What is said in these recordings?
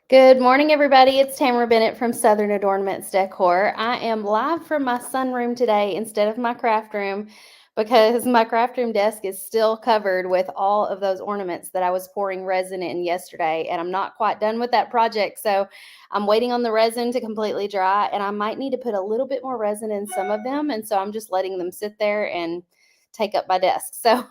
Good morning, everybody. It's Tamara Bennett from Southern Adornments Decor. I am live from my sunroom today instead of my craft room because my craft room desk is still covered with all of those ornaments that I was pouring resin in yesterday, and I'm not quite done with that project. So I'm waiting on the resin to completely dry, and I might need to put a little bit more resin in some of them. And so I'm just letting them sit there and take up my desk. So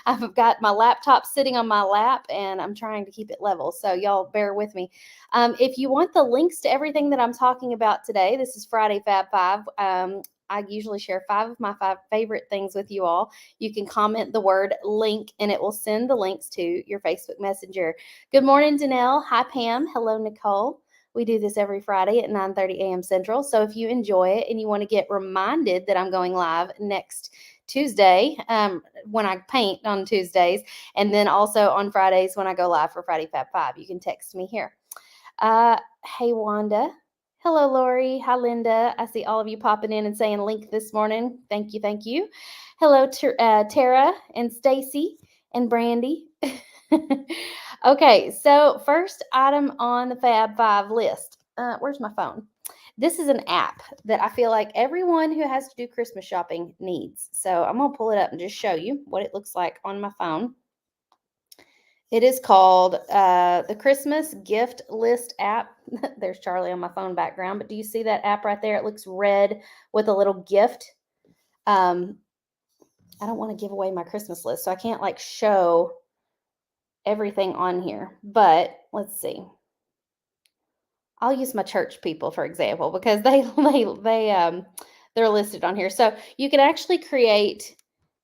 I've got my laptop sitting on my lap and I'm trying to keep it level. So y'all bear with me. If you want the links to everything that I'm talking about today, this is Friday Fab Five. I usually share five of my five favorite things with you all. You can comment the word link and it will send the links to your Facebook Messenger. Good morning, Danelle. Hi, Pam. Hello, Nicole. We do this every Friday at 9:30 a.m. Central. So if you enjoy it and you want to get reminded that I'm going live next Tuesday, when I paint on Tuesdays, and then also on Fridays when I go live for Friday Fab Five, you can text me here. Uh, hey, Wanda. Hello, Lori. Hi, Linda. I see all of you popping in and saying link this morning. Thank you. Thank you. Hello, Tara and Stacy and Brandy. Okay, so first item on the Fab Five list. Where's my phone? This is an app that I feel like everyone who has to do Christmas shopping needs. So I'm going to pull it up and just show you what it looks like on my phone. It is called the Christmas Gift List app. There's Charlie on my phone background, but do you see that app right there? It looks red with a little gift. Um, I don't want to give away my Christmas list, so I can't like show everything on here. But let's see. I'll use my church people for example because they're listed on here. So you can actually create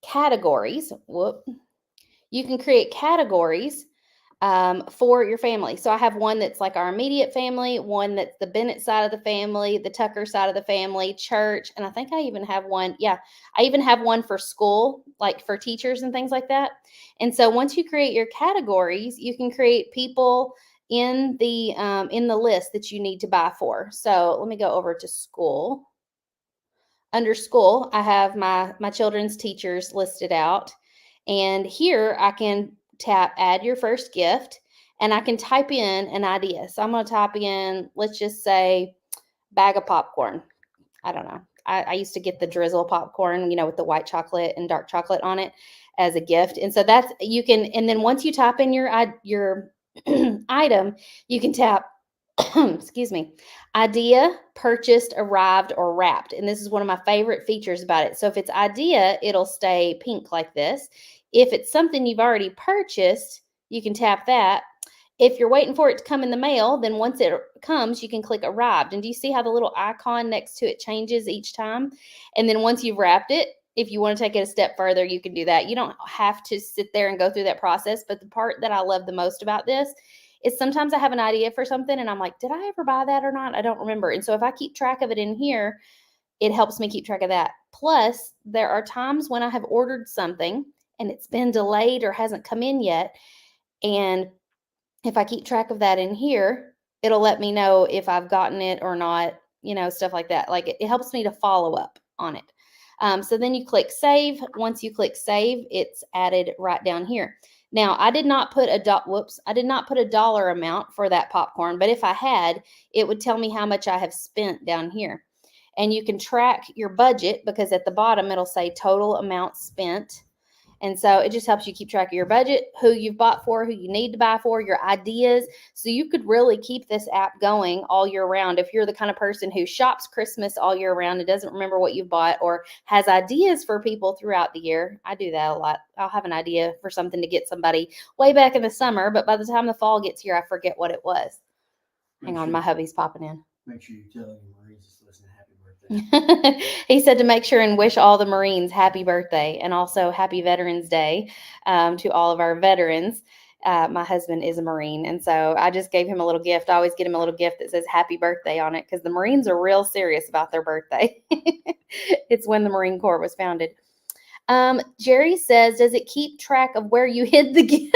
categories. You can create categories for your family. So I have one that's like our immediate family, one that's the Bennett side of the family, the Tucker side of the family, church, and I think I even have one. Yeah, I even have one for school, like for teachers and things like that. And so once you create your categories, you can create people in the list that you need to buy for. So let me go over to school. Under school, I have my children's teachers listed out. And here I can tap add your first gift and I can type in an idea. So I'm going to type in, let's just say, bag of popcorn. I don't know. I used to get the drizzle popcorn, with the white chocolate and dark chocolate on it as a gift. And so that's, you can, and then once you type in your item, you can tap excuse me, idea, purchased, arrived, or wrapped. And this is one of my favorite features about it. So if it's idea, it'll stay pink like this. If it's something you've already purchased, you can tap that. If you're waiting for it to come in the mail, then once it comes, you can click arrived. And do you see how the little icon next to it changes each time? And then once you've wrapped it, if you want to take it a step further, you can do that. You don't have to sit there and go through that process. But the part that I love the most about this is sometimes I have an idea for something and I'm like, did I ever buy that or not? I don't remember. And so if I keep track of it in here, it helps me keep track of that. Plus, there are times when I have ordered something and it's been delayed or hasn't come in yet. And if I keep track of that in here, it'll let me know if I've gotten it or not, stuff like that. Like it helps me to follow up on it. So then you click save. Once you click save, it's added right down here. Now, I did not put I did not put a dollar amount for that popcorn, but if I had, it would tell me how much I have spent down here. And you can track your budget because at the bottom it'll say total amount spent. And so it just helps you keep track of your budget, who you've bought for, who you need to buy for, your ideas. So you could really keep this app going all year round. If you're the kind of person who shops Christmas all year round and doesn't remember what you've bought or has ideas for people throughout the year, I do that a lot. I'll have an idea for something to get somebody way back in the summer, but by the time the fall gets here, I forget what it was. Hang on, my hubby's popping in. Make sure you tell your Marines to listen to Happy Birthday. He said to make sure and wish all the Marines happy birthday and also happy Veterans Day to all of our veterans. My husband is a Marine, and so I just gave him a little gift. I always get him a little gift that says happy birthday on it because the Marines are real serious about their birthday. It's when the Marine Corps was founded. Jerry says, does it keep track of where you hid the gift?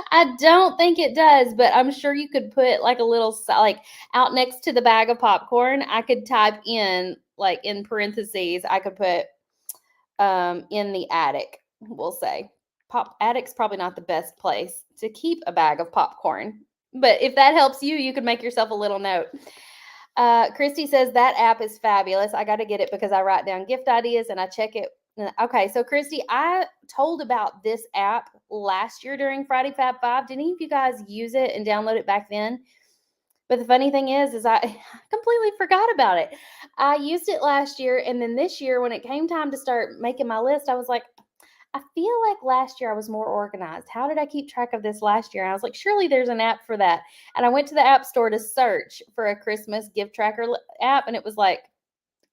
I don't think it does, but I'm sure you could put like a little, like out next to the bag of popcorn, I could type in, like in parentheses, I could put in the attic, we'll say. Attic's probably not the best place to keep a bag of popcorn, But if that helps you, you could make yourself a little note. Christy says that app is fabulous. I got to get it because I write down gift ideas and I check it. Okay, so Christy, I told about this app last year during Friday Fab 5. Did any of you guys use it and download it back then? But the funny thing is I completely forgot about it. I used it last year, and then this year when it came time to start making my list, I was like, I feel like last year I was more organized. How did I keep track of this last year? And I was like, surely there's an app for that. And I went to the app store to search for a Christmas gift tracker app, and it was like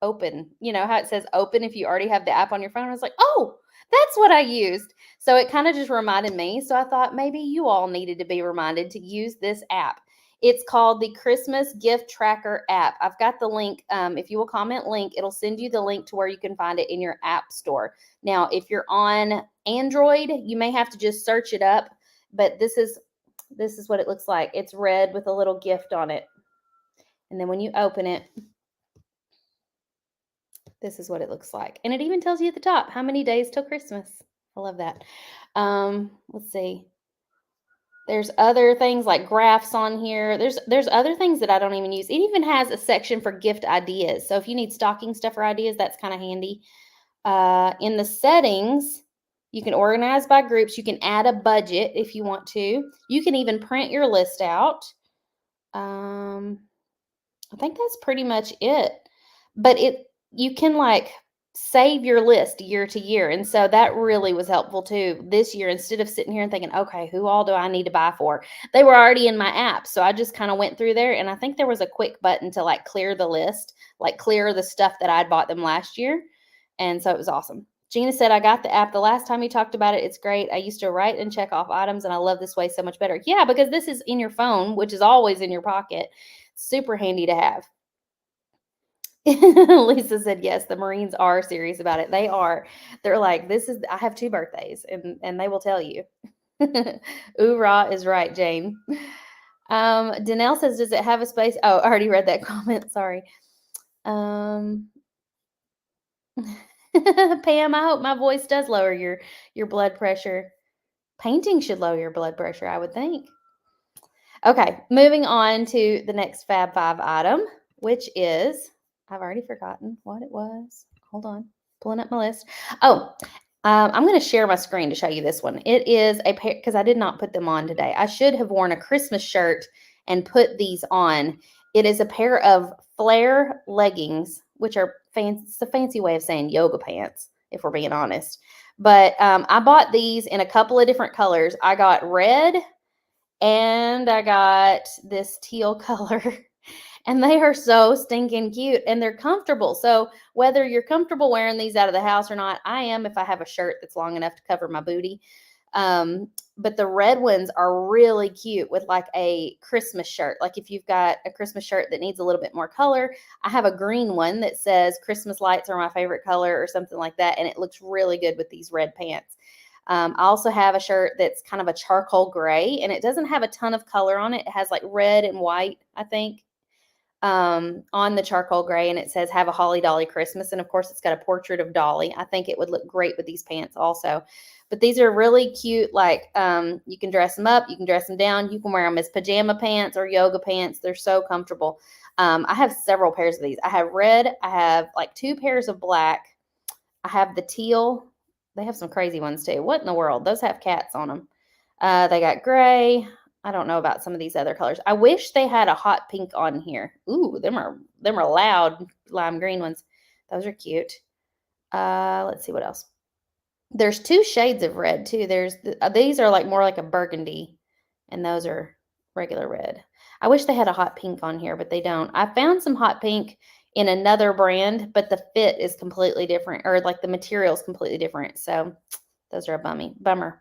open. You know how it says open if you already have the app on your phone? I was like, oh, that's what I used. So it kind of just reminded me. So I thought maybe you all needed to be reminded to use this app. It's called the Christmas Gift Tracker app. I've got the link. If you will comment link, it'll send you the link to where you can find it in your app store. Now, if you're on Android, you may have to just search it up, but this is what it looks like. It's red with a little gift on it. And then when you open it, this is what it looks like. And it even tells you at the top how many days till Christmas. I love that. Let's see. There's other things like graphs on here. There's other things that I don't even use. It even has a section for gift ideas. So if you need stocking stuffer ideas, that's kind of handy. In the settings, you can organize by groups. You can add a budget if you want to. You can even print your list out. I think that's pretty much it. But you can like save your list year to year. And so that really was helpful too this year. Instead of sitting here and thinking, okay, who all do I need to buy for? They were already in my app. So I just kind of went through there, and I think there was a quick button to like clear the list, like clear the stuff that I'd bought them last year. And so it was awesome. Gina said, I got the app the last time you talked about it. It's great. I used to write and check off items, and I love this way so much better. Yeah, because this is in your phone, which is always in your pocket. Super handy to have. Lisa said, yes, the Marines are serious about it. They are. They're like, I have 2 birthdays, and they will tell you. Oorah is right, Jane. Danelle says, does it have a space? Oh, I already read that comment. Sorry. Pam, I hope my voice does lower your blood pressure. Painting should lower your blood pressure, I would think. Okay, moving on to the next Fab 5 item, which is, I've already forgotten what it was. Hold on, pulling up my list. Oh, I'm going to share my screen to show you this one. It is a pair, because I did not put them on today. I should have worn a Christmas shirt and put these on. It is a pair of flare leggings, which are fancy. It's a fancy way of saying yoga pants, if we're being honest. But I bought these in a couple of different colors. I got red, and I got this teal color. And they are so stinking cute, and they're comfortable. So whether you're comfortable wearing these out of the house or not, I am if I have a shirt that's long enough to cover my booty. But the red ones are really cute with like a Christmas shirt. Like if you've got a Christmas shirt that needs a little bit more color, I have a green one that says Christmas lights are my favorite color or something like that. And it looks really good with these red pants. I also have a shirt that's kind of a charcoal gray, and it doesn't have a ton of color on it. It has like red and white, I think, on the charcoal gray, and it says have a holly dolly Christmas. And of course it's got a portrait of Dolly. I think it would look great with these pants also. But these are really cute. Like you can dress them up, you can dress them down, you can wear them as pajama pants or yoga pants. They're so comfortable. I have several pairs of these. I have red, I have like 2 pairs of black, I have the teal. They have some crazy ones too. What in the world? Those have cats on them. They got gray. I don't know about some of these other colors. I wish they had a hot pink on here. Ooh, them are loud lime green ones. Those are cute. Let's see what else. There's 2 shades of red too. These are like more like a burgundy, and those are regular red. I wish they had a hot pink on here, but they don't. I found some hot pink in another brand, but the fit is completely different, or like the material is completely different. So those are a bummer.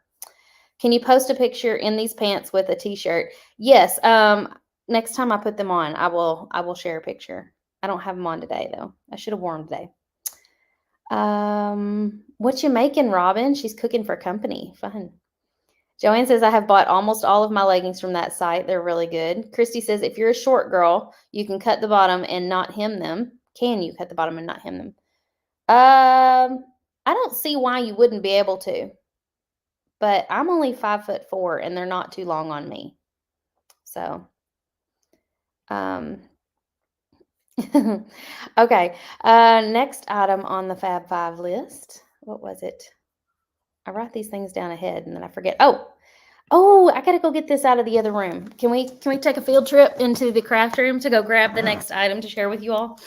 Can you post a picture in these pants with a t-shirt? Yes. Next time I put them on, I will share a picture. I don't have them on today though. I should have worn them today. What you making, Robin? She's cooking for company. Fun. Joanne says, I have bought almost all of my leggings from that site. They're really good. Christy says, if you're a short girl, you can cut the bottom and not hem them. Can you cut the bottom and not hem them? I don't see why you wouldn't be able to. But I'm only 5'4", and they're not too long on me. So, okay. Next item on the Fab Five list. What was it? I write these things down ahead and then I forget. Oh, I gotta go get this out of the other room. Can we take a field trip into the craft room to go grab the next item to share with you all?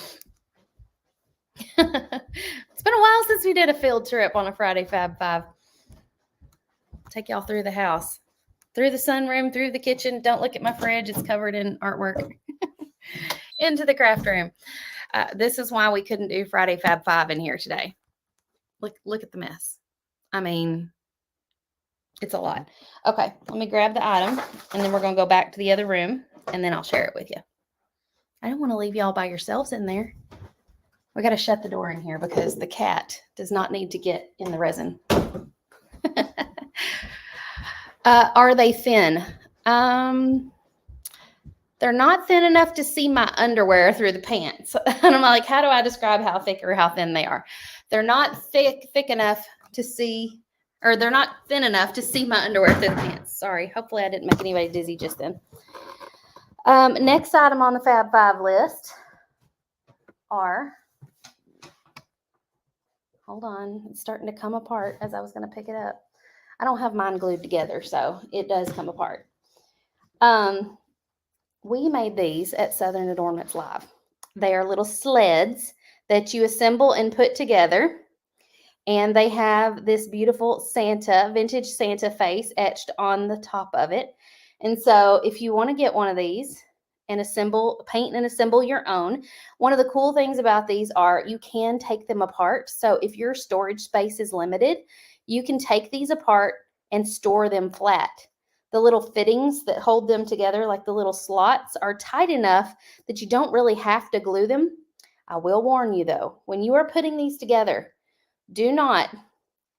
It's been a while since we did a field trip on a Friday Fab Five. Take y'all through the house, through the sunroom, through the kitchen. Don't look at my fridge; it's covered in artwork. Into the craft room. This is why we couldn't do Friday Fab Five in here today. Look at the mess. I mean, it's a lot. Okay, let me grab the item, and then we're going to go back to the other room, and then I'll share it with you. I don't want to leave y'all by yourselves in there. We got to shut the door in here because the cat does not need to get in the resin. Are they thin? They're not thin enough to see my underwear through the pants. And I'm like, how do I describe how thick or how thin they are? They're not thick enough to see, or they're not thin enough to see my underwear through the pants. Sorry. Hopefully I didn't make anybody dizzy just then. Next item on the Fab Five list are, hold on, it's starting to come apart as I was going to pick it up. I don't have mine glued together, so it does come apart. We made these at Southern Adornments Live. They are little sleds that you assemble and put together. And they have this beautiful Santa, vintage Santa face etched on the top of it. And so if you want to get one of these and paint and assemble your own, one of the cool things about these are you can take them apart. So if your storage space is limited, you can take these apart and store them flat. The little fittings that hold them together, like the little slots, are tight enough that you don't really have to glue them. I will warn you though, when you are putting these together, do not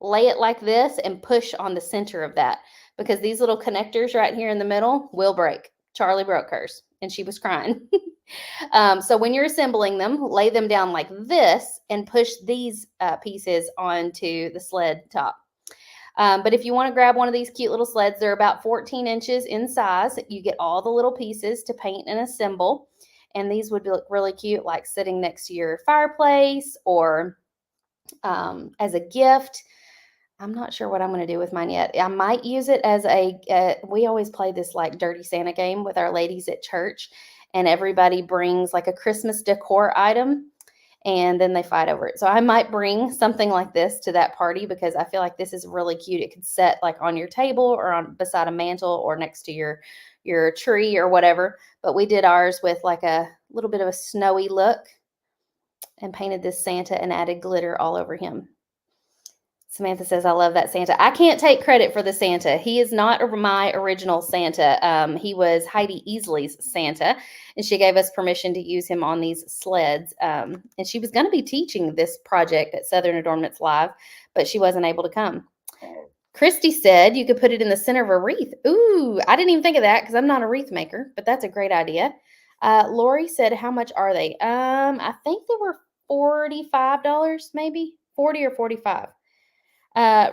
lay it like this and push on the center of that, because these little connectors right here in the middle will break. Charlie broke hers and she was crying. So when you're assembling them, lay them down like this and push these pieces onto the sled top. But if you want to grab one of these cute little sleds, they're about 14 inches in size. You get all the little pieces to paint and assemble. And these would look really cute, like sitting next to your fireplace or as a gift. I'm not sure what I'm going to do with mine yet. I might use it as we always play this like Dirty Santa game with our ladies at church, and everybody brings like a Christmas decor item and then they fight over it. So I might bring something like this to that party because I feel like this is really cute. It could set like on your table or beside a mantle or next to your tree or whatever. But we did ours with like a little bit of a snowy look and painted this Santa and added glitter all over him. Samantha says, I love that Santa. I can't take credit for the Santa. He is not my original Santa. He was Heidi Easley's Santa, and she gave us permission to use him on these sleds. And she was going to be teaching this project at Southern Adornments Live, but she wasn't able to come. Christy said you could put it in the center of a wreath. Ooh, I didn't even think of that because I'm not a wreath maker, but that's a great idea. Lori said, how much are they? I think they were $45, maybe 40 or 45.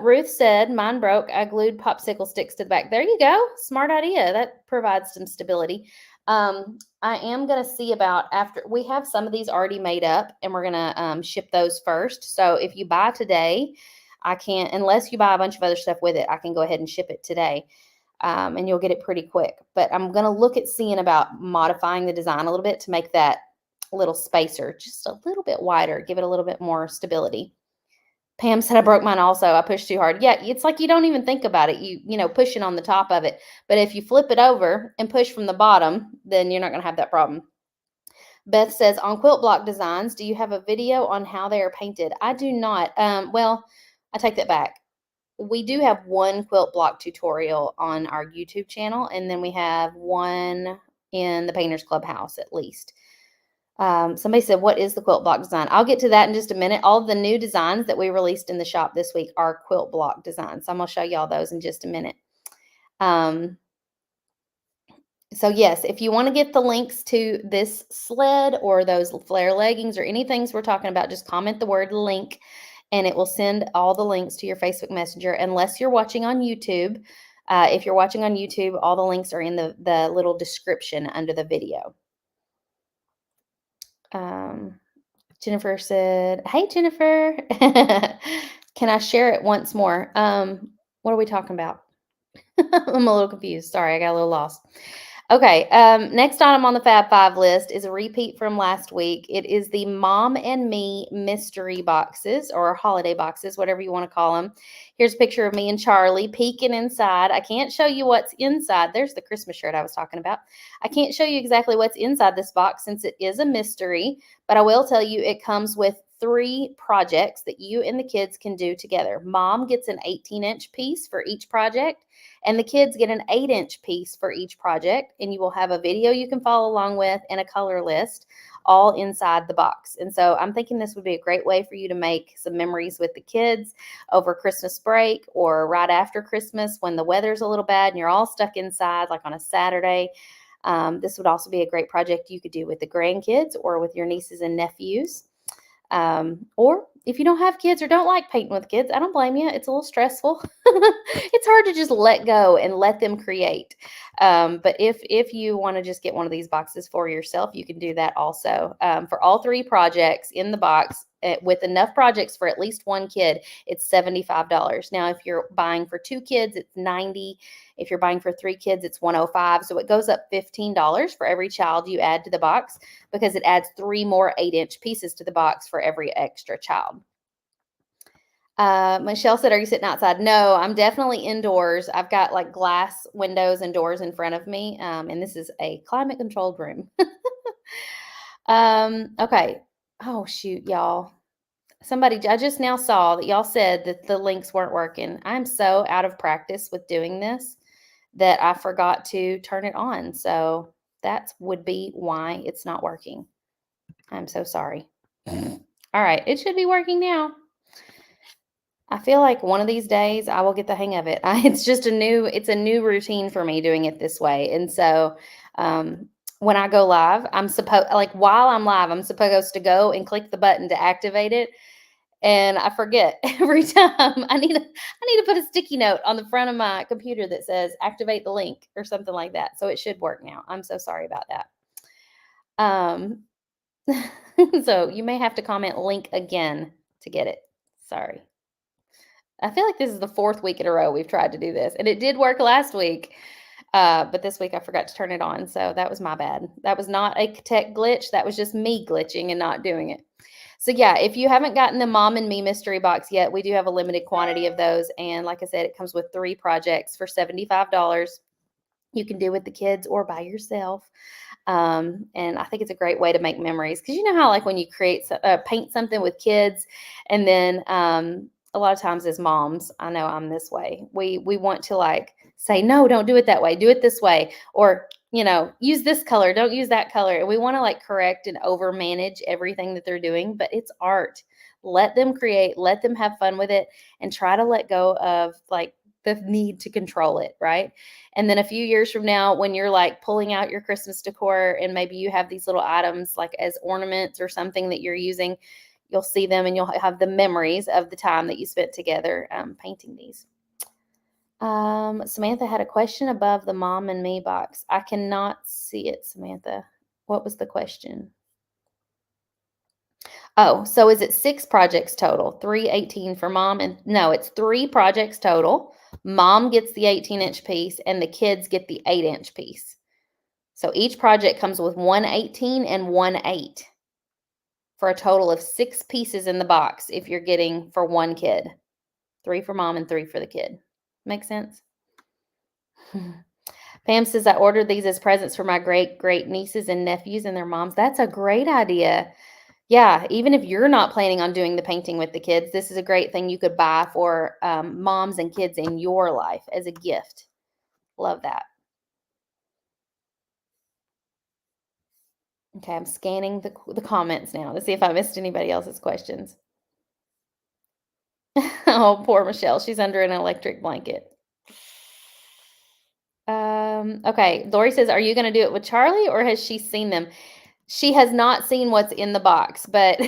Ruth said, mine broke. I glued popsicle sticks to the back. There you go. Smart idea. That provides some stability. I am going to see about after we have some of these already made up, and we're going to ship those first. So if you buy today, I can't, unless you buy a bunch of other stuff with it, I can go ahead and ship it today. And you'll get it pretty quick. But I'm going to look at seeing about modifying the design a little bit to make that little spacer just a little bit wider, give it a little bit more stability. Pam said I broke mine also. I pushed too hard. Yeah, it's like you don't even think about it. You know, pushing on the top of it. But if you flip it over and push from the bottom, then you're not going to have that problem. Beth says, on quilt block designs, do you have a video on how they are painted? I do not. Well, I take that back. We do have one quilt block tutorial on our YouTube channel, and then we have one in the Painters Clubhouse at least. Somebody said, what is the quilt block design? I'll get to that in just a minute. All the new designs that we released in the shop this week are quilt block designs. So I'm going to show y'all those in just a minute. So yes, if you want to get the links to this sled or those flare leggings or anything we're talking about, just comment the word link and it will send all the links to your Facebook Messenger. Unless you're watching on YouTube, If you're watching on YouTube, all the links are in the little description under the video. Um, Jennifer said, "Hey, Jennifer, can I share it once more?" What are we talking about? I'm a little confused. Sorry, I got a little lost. Okay, next item on the Fab Five list is a repeat from last week. It is the Mom and Me mystery boxes or holiday boxes, whatever you want to call them. Here's a picture of me and Charlie peeking inside. I can't show you what's inside. There's the Christmas shirt I was talking about. I can't show you exactly what's inside this box since it is a mystery, but I will tell you it comes with 3 projects that you and the kids can do together. Mom gets an 18-inch piece for each project, and the kids get an 8-inch piece for each project, and you will have a video you can follow along with and a color list all inside the box. And so I'm thinking this would be a great way for you to make some memories with the kids over Christmas break or right after Christmas when the weather's a little bad and you're all stuck inside, like on a Saturday. This would also be a great project you could do with the grandkids or with your nieces and nephews. Or if you don't have kids or don't like painting with kids, I don't blame you. It's a little stressful. It's hard to just let go and let them create. But if you want to just get one of these boxes for yourself, you can do that also. For all 3 projects in the box, with enough projects for at least one kid, it's $75. Now, if you're buying for 2 kids, it's $90. If you're buying for 3 kids, it's $105. So it goes up $15 for every child you add to the box because it adds 3 more 8-inch pieces to the box for every extra child. Michelle said, "Are you sitting outside?" No, I'm definitely indoors. I've got like glass windows and doors in front of me, and this is a climate controlled room. Okay. Oh shoot, y'all. Somebody, I just now saw that y'all said that the links weren't working. I'm so out of practice with doing this that I forgot to turn it on. So that would be why it's not working. I'm so sorry. All right, it should be working now. I feel like one of these days I will get the hang of it. It's a new routine for me doing it this way. And so when I go live, while I'm live, I'm supposed to go and click the button to activate it. And I forget every time. I need to put a sticky note on the front of my computer that says activate the link or something like that. So it should work now. I'm so sorry about that. So you may have to comment link again to get it. Sorry. I feel like this is the 4th week in a row we've tried to do this, and it did work last week. But this week I forgot to turn it on, so that was my bad. That was not a tech glitch. That was just me glitching and not doing it. So yeah, if you haven't gotten the Mom and Me mystery box yet, we do have a limited quantity of those. And like I said, it comes with 3 projects for $75. You can do with the kids or by yourself. And I think it's a great way to make memories because you know how like when you paint something with kids, and then a lot of times as moms, I know I'm this way. We want to like say no, don't do it that way, do it this way, or use this color, don't use that color, and we want to like correct and over manage everything that they're doing. But it's art. Let them create, let them have fun with it, and try to let go of like the need to control it, right? And then a few years from now, when you're like pulling out your Christmas decor and maybe you have these little items like as ornaments or something that you're using, you'll see them and you'll have the memories of the time that you spent together painting these. Samantha had a question above the Mom and Me box. I cannot see it, Samantha. What was the question? Oh, so is it 6 projects total? 318 for mom, and no, it's 3 projects total. Mom gets the 18-inch piece and the kids get the 8-inch piece. So each project comes with 118 and 18 for a total of 6 pieces in the box if you're getting for one kid. 3 for mom and 3 for the kid. Make sense? Pam says, I ordered these as presents for my great nieces and nephews and their moms. That's a great idea. Yeah, even if you're not planning on doing the painting with the kids, this is a great thing you could buy for moms and kids in your life as a gift. Love that. Okay, I'm scanning the comments now to see if I missed anybody else's questions. Oh, poor Michelle. She's under an electric blanket. Okay, Lori says, are you going to do it with Charlie or has she seen them? She has not seen what's in the box, but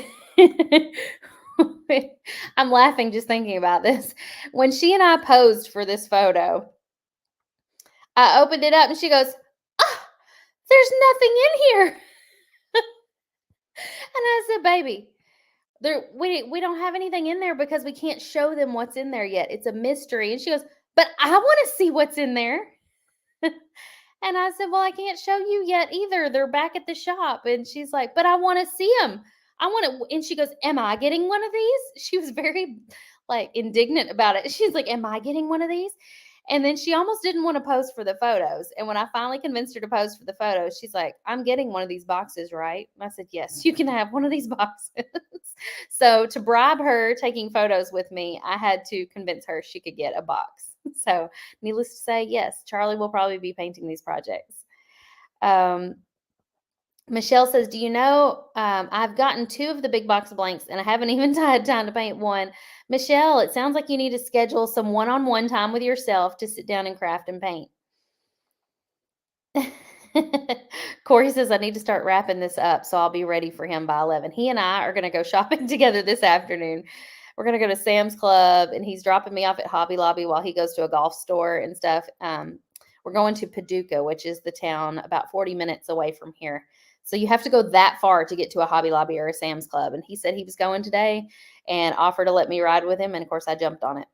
I'm laughing just thinking about this. When she and I posed for this photo, I opened it up and she goes, "Ah, there's nothing in here." And I said, "Baby, we don't have anything in there because we can't show them what's in there yet. It's a mystery." And she goes, "But I want to see what's in there." And I said, "Well, I can't show you yet either. They're back at the shop." And she's like, "But I want to see them. I want to." And she goes, "Am I getting one of these?" She was very like indignant about it. She's like, "Am I getting one of these?" And then she almost didn't want to pose for the photos. And when I finally convinced her to pose for the photos, she's like, "I'm getting one of these boxes, right?" And I said, "Yes, you can have one of these boxes." So to bribe her taking photos with me, I had to convince her she could get a box. So needless to say, yes, Charlie will probably be painting these projects. Um, Michelle says, "Do you know, I've gotten 2 of the big box blanks and I haven't even had time to paint one." Michelle, it sounds like you need to schedule some one-on-one time with yourself to sit down and craft and paint. Corey says, "I need to start wrapping this up so I'll be ready for him by 11." He and I are going to go shopping together this afternoon. We're going to go to Sam's Club and he's dropping me off at Hobby Lobby while he goes to a golf store and stuff. We're going to Paducah, which is the town about 40 minutes away from here. So you have to go that far to get to a Hobby Lobby or a Sam's Club. And he said he was going today and offered to let me ride with him. And of course, I jumped on it.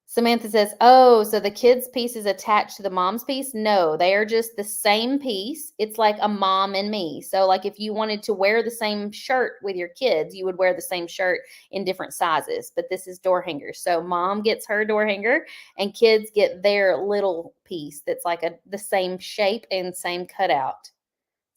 Samantha says, "Oh, so the kids' piece is attached to the mom's piece?" No, they are just the same piece. It's like a mom and me. So, like, if you wanted to wear the same shirt with your kids, you would wear the same shirt in different sizes. But this is door hangers. So, mom gets her door hanger, and kids get their little piece that's like the same shape and same cutout.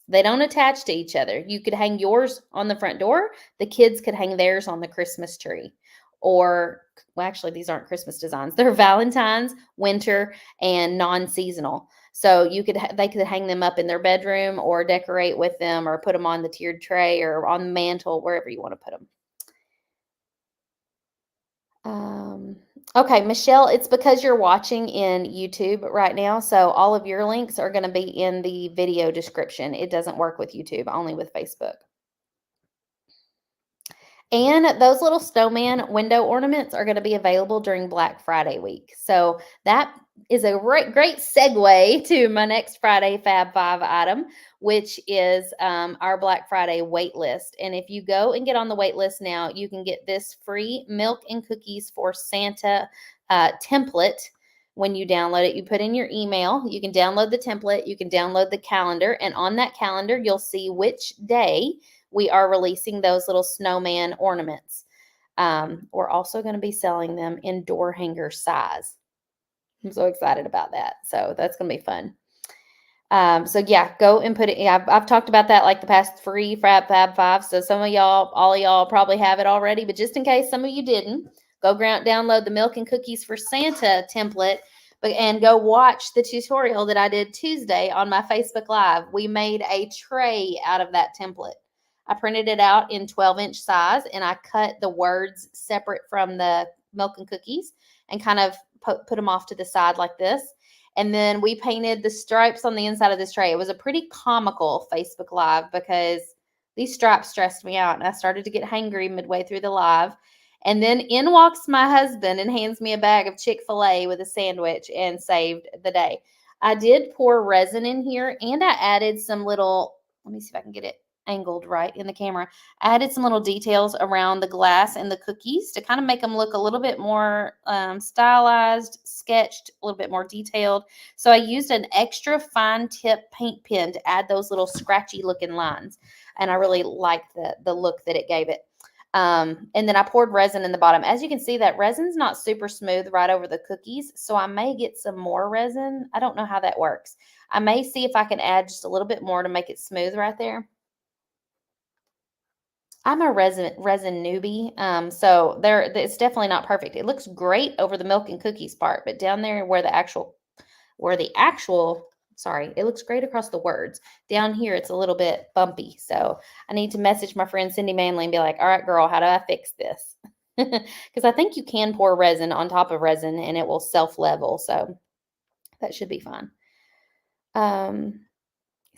They don't attach to each other. You could hang yours on the front door. The kids could hang theirs on the Christmas tree. Or, well, actually, these aren't Christmas designs. They're Valentine's, winter, and non-seasonal. So they could hang them up in their bedroom or decorate with them or put them on the tiered tray or on the mantle, wherever you want to put them. Okay, Michelle, it's because you're watching in YouTube right now. So all of your links are going to be in the video description. It doesn't work with YouTube, only with Facebook. And those little snowman window ornaments are going to be available during Black Friday week. So that is a great segue to my next Friday Fab 5 item, which is our Black Friday wait list. And if you go and get on the wait list now, you can get this free milk and cookies for Santa template. When you download it, you put in your email, you can download the template, you can download the calendar, and on that calendar, you'll see which day we are releasing those little snowman ornaments. We're also going to be selling them in door hanger size. I'm so excited about that. So that's going to be fun. So yeah, go and put it. Yeah, I've talked about that like the past 3 Fab 5. So some of y'all, all of y'all probably have it already, but just in case some of you didn't, go download the Milk and Cookies for Santa template and go watch the tutorial that I did Tuesday on my Facebook Live. We made a tray out of that template. I printed it out in 12-inch size and I cut the words separate from the milk and cookies and kind of put them off to the side like this. And then we painted the stripes on the inside of this tray. It was a pretty comical Facebook Live because these stripes stressed me out and I started to get hangry midway through the live. And then in walks my husband and hands me a bag of Chick-fil-A with a sandwich and saved the day. I did pour resin in here and I added some little, let me see if I can get it angled right in the camera. I added some little details around the glass and the cookies to kind of make them look a little bit more stylized, sketched, a little bit more detailed. So I used an extra fine tip paint pen to add those little scratchy looking lines. And I really liked the look that it gave it. And then I poured resin in the bottom. As you can see, that resin's not super smooth right over the cookies. So I may get some more resin. I don't know how that works. I may see if I can add just a little bit more to make it smooth right there. I'm a resin newbie, so it's definitely not perfect. It looks great over the milk and cookies part, but down there where the actual, sorry, it looks great across the words. Down here, it's a little bit bumpy. So I need to message my friend Cindy Manley and be like, "All right, girl, how do I fix this?" Because I think you can pour resin on top of resin and it will self-level. So that should be fine.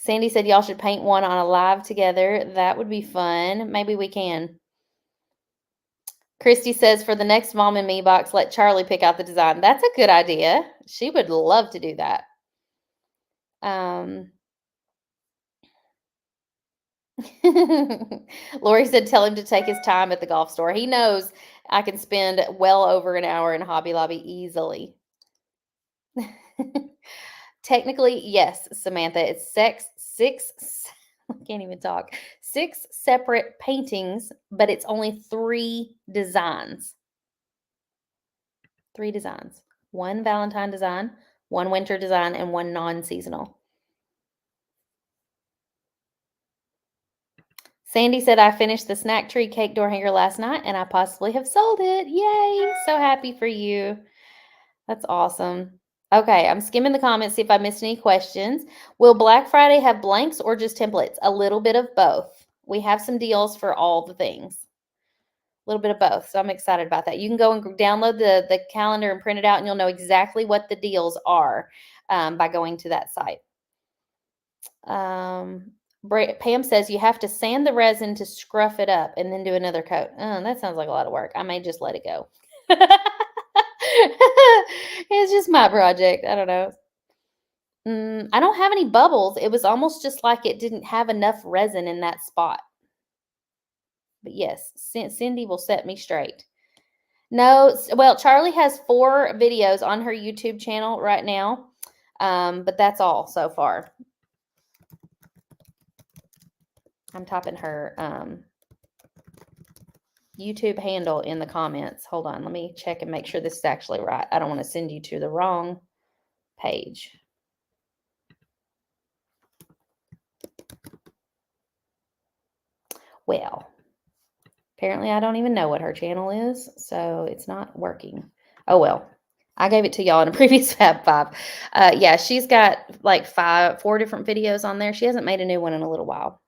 Sandy said y'all should paint one on a live together. That would be fun. Maybe we can. Christy says for the next Mom and Me box, let Charlie pick out the design. That's a good idea. She would love to do that. Um, Lori said, tell him to take his time at the golf store. He knows I can spend well over an hour in Hobby Lobby easily. Technically, yes, Samantha. It's I can't even talk. 6 separate paintings, but it's only 3 designs. 3 designs. 1 Valentine design, 1 winter design, and 1 non-seasonal. Sandy said, I finished the snack tree cake door hanger last night and I possibly have sold it. Yay! So happy for you. That's awesome. Okay, I'm skimming the comments, see if I missed any questions. Will Black Friday have blanks or just templates? A little bit of both. We have some deals for all the things. A little bit of both. So I'm excited about that. You can go and download the calendar and print it out, and you'll know exactly what the deals are by going to that site. Pam says you have to sand the resin to scruff it up and then do another coat. Oh, that sounds like a lot of work. I may just let it go. It's just my project. I don't know. I don't have any bubbles. It was almost just like it didn't have enough resin in that spot. But yes, Cindy will set me straight. No, well, Charlie has 4 videos on her YouTube channel right now, but that's all so far. I'm typing her YouTube handle in the comments. Hold on, let me check and make sure this is actually right. I don't want to send you to the wrong page. Well, apparently I don't even know what her channel is, so it's not working. Oh well. I gave it to y'all in a previous Fab 5. Yeah, she's got like 4 different videos on there. She hasn't made a new one in a little while.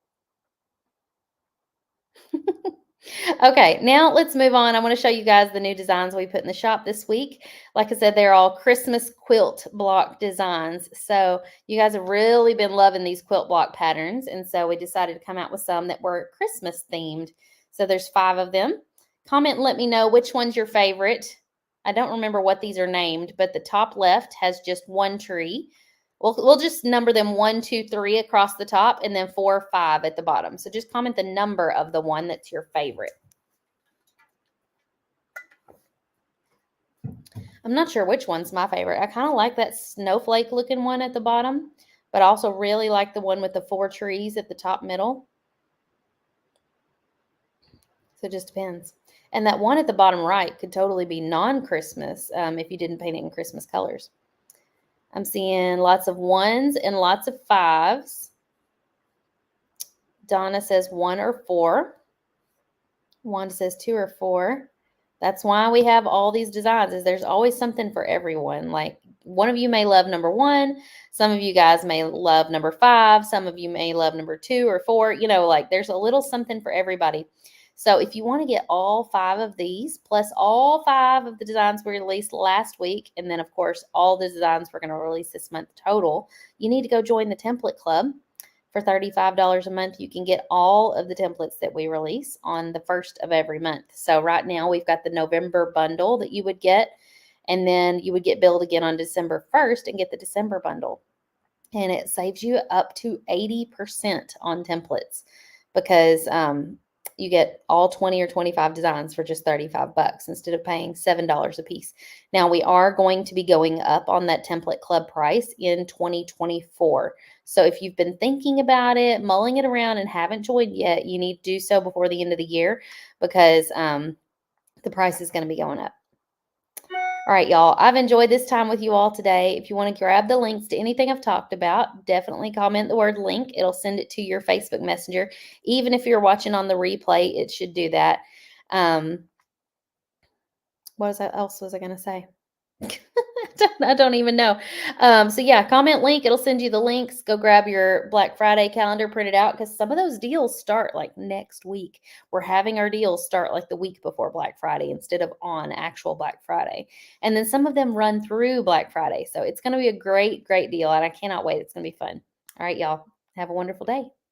Okay, now let's move on. I want to show you guys the new designs we put in the shop this week. Like I said, they're all Christmas quilt block designs. So you guys have really been loving these quilt block patterns. And so we decided to come out with some that were Christmas themed. So there's 5 of them. Comment and let me know which one's your favorite. I don't remember what these are named, but the top left has just 1 tree. We'll just number them 1, 2, 3 across the top and then 4, 5 at the bottom. So just comment the number of the one that's your favorite. I'm not sure which one's my favorite. I kind of like that snowflake looking one at the bottom, but I also really like the one with the 4 trees at the top middle. So it just depends. And that one at the bottom right could totally be non-Christmas if you didn't paint it in Christmas colors. I'm seeing lots of 1s and lots of 5s. Donna says 1 or 4. Wanda says 2 or 4. That's why we have all these designs, is there's always something for everyone. Like one of you may love number 1. Some of you guys may love number 5. Some of you may love number 2 or 4. You know, like there's a little something for everybody. So if you want to get all 5 of these, plus all 5 of the designs we released last week, and then of course all the designs we're going to release this month total, you need to go join the template club. For $35 a month, you can get all of the templates that we release on the first of every month. So right now we've got the November bundle that you would get, and then you would get billed again on December 1st and get the December bundle. And it saves you up to 80% on templates because you get all 20 or 25 designs for just $35 instead of paying $7 a piece. Now we are going to be going up on that template club price in 2024. So if you've been thinking about it, mulling it around and haven't joined yet, you need to do so before the end of the year because the price is going to be going up. All right, y'all, I've enjoyed this time with you all today. If you want to grab the links to anything I've talked about, definitely comment the word link. It'll send it to your Facebook Messenger. Even if you're watching on the replay, it should do that. What else was I going to say? I don't even know. So yeah, comment link. It'll send you the links. Go grab your Black Friday calendar, print it out because some of those deals start like next week. We're having our deals start like the week before Black Friday instead of on actual Black Friday. And then some of them run through Black Friday. So it's going to be a great, great deal. And I cannot wait. It's going to be fun. All right, y'all. Have a wonderful day.